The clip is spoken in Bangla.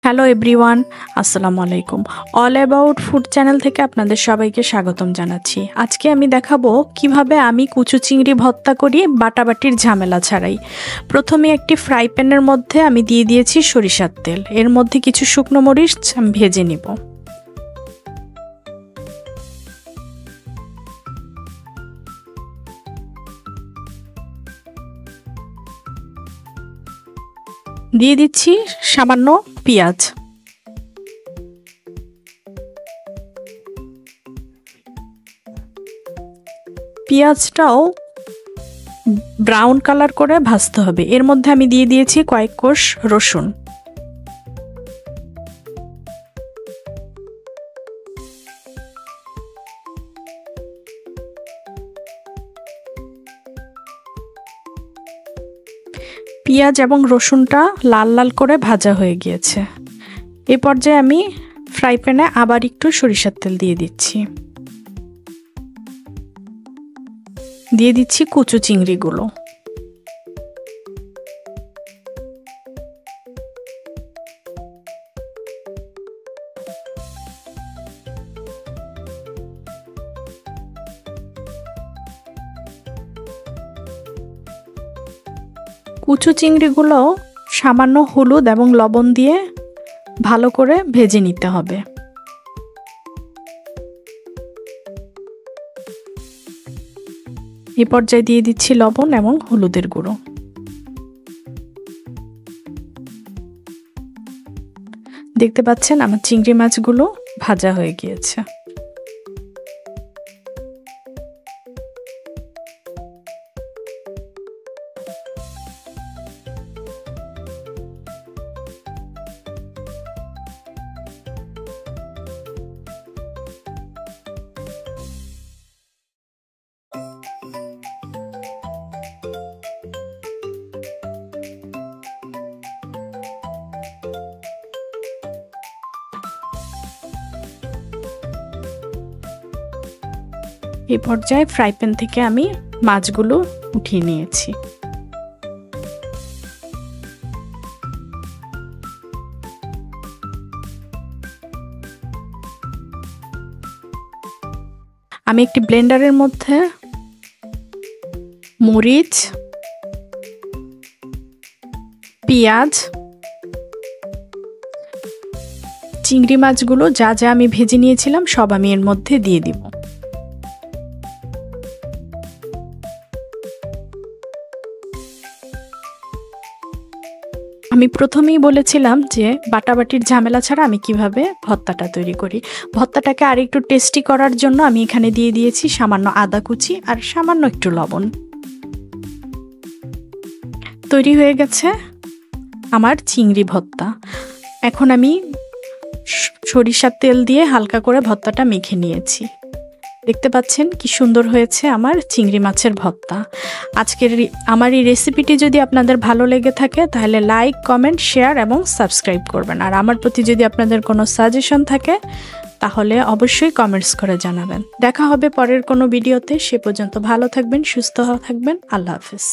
হ্যালো এভরিওয়ান, আসসালামু আলাইকুম। অল অ্যাবাউট ফুড চ্যানেল থেকে আপনাদের সবাইকে স্বাগতম জানাচ্ছি। আজকে আমি দেখাবো কিভাবে আমি কুচু চিংড়ি ভর্তা করি বাটাবাটির ঝামেলা ছাড়াই। প্রথমে একটি ফ্রাই প্যানের মধ্যে আমি দিয়ে দিয়েছি সরিষার তেল, এর মধ্যে কিছু শুকনো মরিচ আমি ভেজে নিব। দিয়ে দিচ্ছি সামান্য পেঁয়াজ, পেঁয়াজটাও ব্রাউন কালার করে ভাজতে হবে। এর মধ্যে আমি দিয়ে দিয়েছি কয়েক কোষ রসুন। পেঁয়াজ এবং রসুনটা লাল লাল করে ভাজা হয়ে গিয়েছে। এ পর্যায়ে আমি ফ্রাই প্যানে আবার একটু সরিষার তেল দিয়ে দিচ্ছি। দিয়ে দিচ্ছি কুচু চিংড়িগুলো। কুচু চিংড়িগুলো সামান্য হলুদ এবং লবণ দিয়ে ভালো করে ভেজে নিতে হবে। এই পর্যায়ে দিয়ে দিচ্ছি লবণ এবং হলুদের গুঁড়ো। দেখতে পাচ্ছেন আমার চিংড়ি মাছগুলো ভাজা হয়ে গিয়েছে। এই পর্যায়ে ফ্রাই প্যান থেকে আমি মাছগুলো উঠিয়ে নিয়েছি। আমি একটি ব্লেন্ডারের মধ্যে মরিচ, পেঁয়াজ, চিংড়ি মাছগুলো যা যা আমি ভেজে নিয়েছিলাম সব আমি এর মধ্যে দিয়ে দিব। আমি প্রথমেই বলেছিলাম যে বাটাবাটির ঝামেলা ছাড়া আমি কিভাবে ভর্তাটা তৈরি করি। ভর্তাটাকে আর একটু টেস্টি করার জন্য আমি এখানে দিয়ে দিয়েছি সামান্য আদা কুচি আর সামান্য একটু লবণ। তৈরি হয়ে গেছে আমার চিংড়ি ভর্তা। এখন আমি সরিষার তেল দিয়ে হালকা করে ভর্তাটা মেখে নিয়েছি। দেখতে পাচ্ছেন কি সুন্দর হয়েছে আমার চিংড়ি মাছের ভর্তা। আজকের আমার এই রেসিপিটি যদি আপনাদের ভালো লেগে থাকে তাহলে লাইক, কমেন্ট, শেয়ার এবং সাবস্ক্রাইব করবেন। আর আমার প্রতি যদি আপনাদের কোনো সাজেশন থাকে তাহলে অবশ্যই কমেন্টস করে জানাবেন। দেখা হবে পরের কোনো ভিডিওতে। সে পর্যন্ত ভালো থাকবেন, সুস্থ থাকবেন। আল্লাহ হাফেজ।